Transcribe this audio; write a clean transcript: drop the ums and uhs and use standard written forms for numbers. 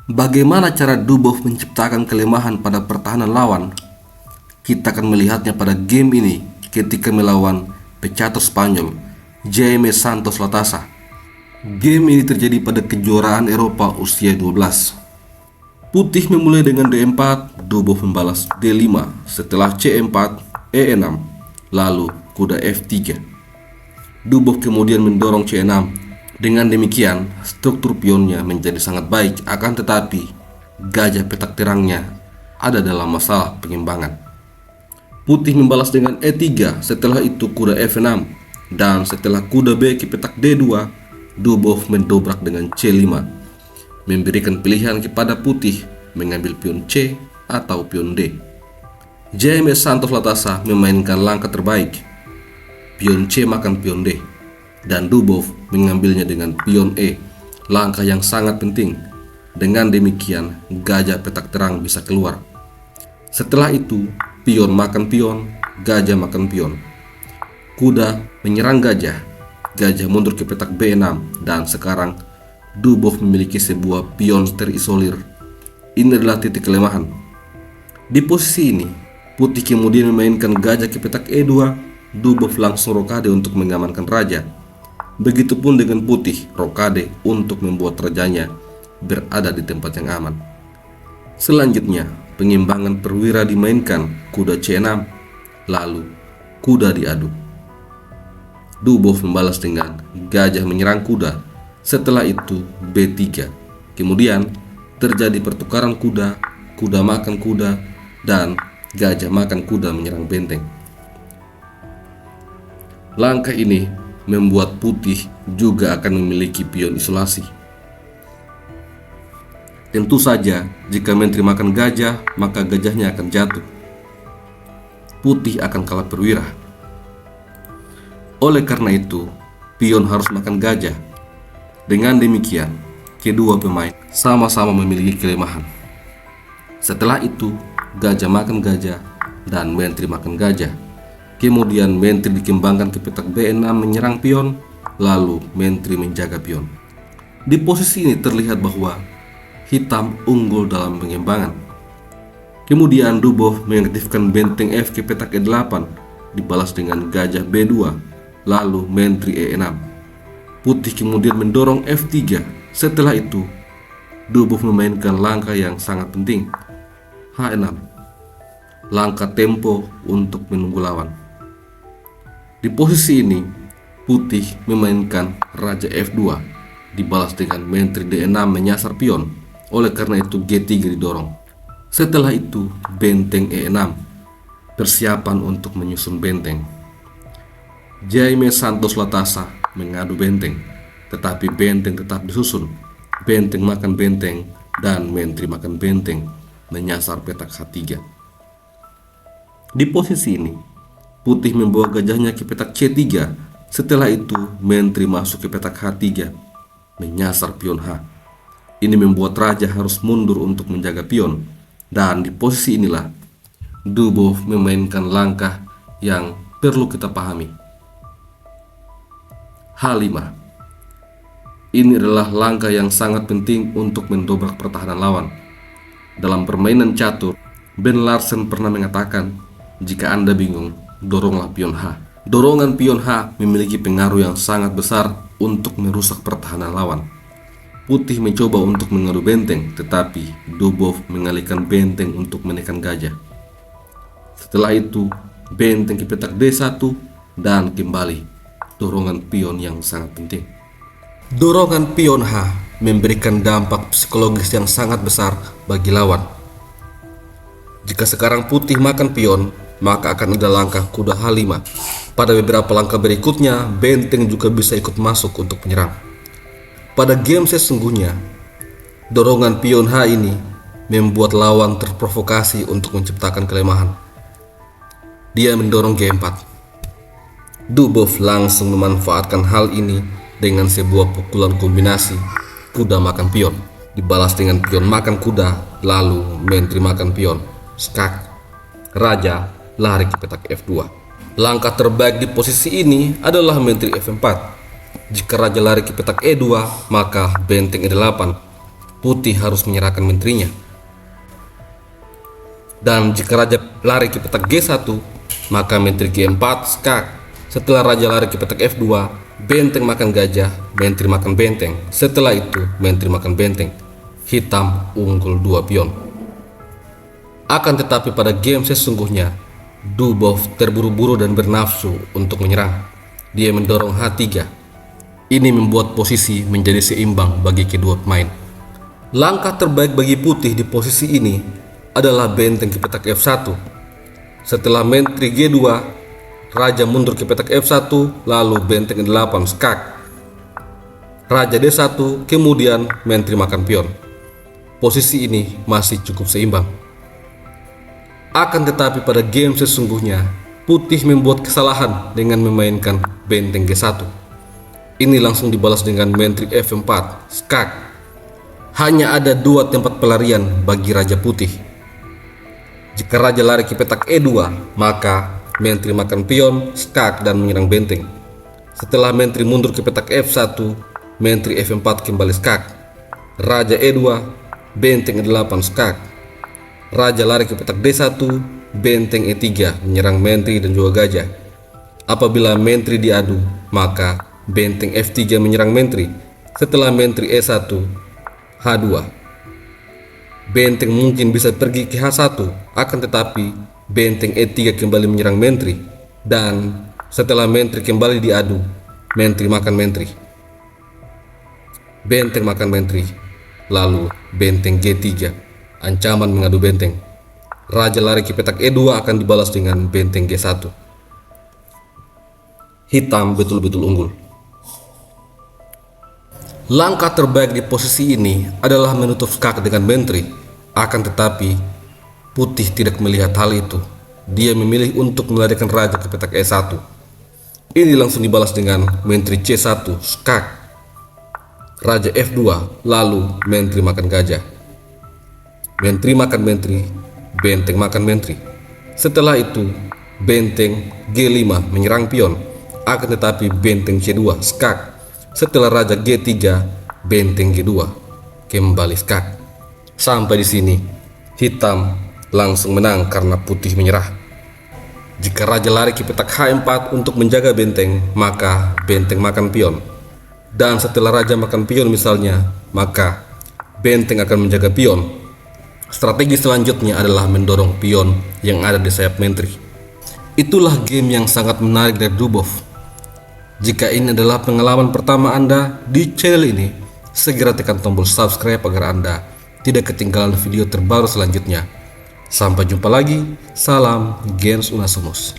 Bagaimana cara Dubov menciptakan kelemahan pada pertahanan lawan? Kita akan melihatnya pada game ini ketika melawan pecatur Spanyol, Jaime Santos Latasa. Game ini terjadi pada kejuaraan Eropa usia 12. Putih memulai dengan D4, Dubov membalas D5, setelah C4, E6, lalu kuda F3. Dubov kemudian mendorong C6. Dengan demikian, struktur pionnya menjadi sangat baik, akan tetapi gajah petak terangnya ada dalam masalah pengimbangan. Putih membalas dengan E3, setelah itu kuda F6, dan setelah kuda B ke petak D2, Dubov mendobrak dengan C5, memberikan pilihan kepada putih mengambil pion C atau pion D. Jaime Santos Latasa memainkan langkah terbaik, pion C makan pion D, dan Dubov mengambilnya dengan pion E, langkah yang sangat penting. Dengan demikian, gajah petak terang bisa keluar. Setelah itu, pion makan pion, gajah makan pion. Kuda menyerang gajah, gajah mundur ke petak B6, dan sekarang Dubov memiliki sebuah pion terisolir. Ini adalah titik kelemahan. Di posisi ini, putih kemudian memainkan gajah ke petak E2, Dubov langsung rokade untuk mengamankan raja. Begitupun dengan putih, rokade untuk membuat rajanya berada di tempat yang aman. Selanjutnya, pengimbangan perwira dimainkan, kuda C6, lalu kuda diadu. Dubov membalas dengan gajah menyerang kuda, setelah itu B3. Kemudian terjadi pertukaran kuda, kuda makan kuda, dan gajah makan kuda menyerang benteng. Langkah ini membuat putih juga akan memiliki pion isolasi. Tentu saja, jika menteri makan gajah, maka gajahnya akan jatuh. Putih akan kalah perwira. Oleh karena itu, pion harus makan gajah. Dengan demikian, kedua pemain sama-sama memiliki kelemahan. Setelah itu, gajah makan gajah dan menteri makan gajah. Kemudian menteri dikembangkan ke petak B6 menyerang pion, lalu menteri menjaga pion. Di posisi ini terlihat bahwa hitam unggul dalam pengimbangan. Kemudian Dubov mengaktifkan benteng F ke petak E8, dibalas dengan gajah B2, lalu menteri E6. Putih kemudian mendorong F3. Setelah itu, Dubov memainkan langkah yang sangat penting, H6, langkah tempo untuk menunggu lawan. Di posisi ini, putih memainkan raja F2, dibalas dengan menteri D6 menyasar pion. Oleh karena itu G3 didorong. Setelah itu benteng E6, persiapan untuk menyusun benteng. Jaime Santos Latasa mengadu benteng, tetapi benteng tetap disusun. Benteng makan benteng dan menteri makan benteng menyasar petak H3. Di posisi ini, putih membawa gajahnya ke petak C3. Setelah itu, menteri masuk ke petak H3, menyasar pion H. Ini membuat raja harus mundur untuk menjaga pion. Dan di posisi inilah, Dubov memainkan langkah yang perlu kita pahami. H5. Ini adalah langkah yang sangat penting untuk mendobrak pertahanan lawan. Dalam permainan catur, Ben Larsen pernah mengatakan, jika Anda bingung, doronglah pion H. Dorongan pion H memiliki pengaruh yang sangat besar untuk merusak pertahanan lawan. Putih mencoba untuk mengadu benteng, tetapi Dubov mengalihkan benteng untuk menekan gajah. Setelah itu, benteng ke petak D1 dan kembali dorongan pion yang sangat penting. Dorongan pion H memberikan dampak psikologis yang sangat besar bagi lawan. Jika sekarang putih makan pion, maka akan ada langkah kuda H5. Pada beberapa langkah berikutnya, benteng juga bisa ikut masuk untuk menyerang. Pada game sesungguhnya, dorongan pion H ini membuat lawan terprovokasi untuk menciptakan kelemahan. Dia mendorong G4. Dubov langsung memanfaatkan hal ini dengan sebuah pukulan kombinasi kuda makan pion, dibalas dengan pion makan kuda, lalu menteri makan pion, skak, raja lari ke petak F2. Langkah terbaik di posisi ini adalah menteri F4. Jika raja lari ke petak E2, maka benteng E8. putih harus menyerahkan menterinya. Dan jika raja lari ke petak G1, maka menteri G4 skak. Setelah raja lari ke petak F2, benteng makan gajah, menteri makan benteng. Setelah itu, menteri makan benteng. Hitam unggul 2 pion. Akan tetapi pada game sesungguhnya, Dubov terburu-buru dan bernafsu untuk menyerang. Dia mendorong H3. Ini membuat posisi menjadi seimbang bagi kedua pemain. Langkah terbaik bagi putih di posisi ini adalah benteng ke petak F1. Setelah menteri G2, raja mundur ke petak F1, lalu benteng E8 skak. Raja D1, kemudian menteri makan pion. Posisi ini masih cukup seimbang. Akan tetapi pada game sesungguhnya, putih membuat kesalahan dengan memainkan benteng G1. Ini langsung dibalas dengan menteri F4 skak. Hanya ada 2 tempat pelarian bagi raja putih. Jika raja lari ke petak E2, maka menteri makan pion, skak, dan menyerang benteng. Setelah menteri mundur ke petak F1, menteri F4 kembali skak. Raja E2, benteng E8 skak. Raja lari ke petak D1, benteng E3 menyerang menteri dan juga gajah. Apabila menteri diadu, maka benteng F3 menyerang menteri. Setelah menteri E1, H2. Benteng mungkin bisa pergi ke H1, akan tetapi benteng E3 kembali menyerang menteri. Dan setelah menteri kembali diadu, menteri makan menteri. Benteng makan menteri. Lalu benteng G3, ancaman mengadu benteng. Raja lari ke petak E2 akan dibalas dengan benteng G1. Hitam betul-betul unggul. Langkah terbaik di posisi ini adalah menutup skak dengan menteri. Akan tetapi putih tidak melihat hal itu. Dia memilih untuk melarikan raja ke petak E1. Ini langsung dibalas dengan menteri C1 skak. Raja F2, lalu menteri makan gajah. Menteri makan menteri, benteng makan menteri. Setelah itu benteng G5 menyerang pion. Akan tetapi benteng C2 skak. Setelah raja G3, benteng G2 kembali skak. Sampai di sini, hitam langsung menang karena putih menyerah. Jika raja lari ke petak H4 untuk menjaga benteng, maka benteng makan pion. Dan setelah raja makan pion misalnya, maka benteng akan menjaga pion. Strategi selanjutnya adalah mendorong pion yang ada di sayap menteri. Itulah game yang sangat menarik dari Dubov. Jika ini adalah pengalaman pertama Anda di channel ini, segera tekan tombol subscribe agar Anda tidak ketinggalan video terbaru selanjutnya. Sampai jumpa lagi, salam Gens Unasumos.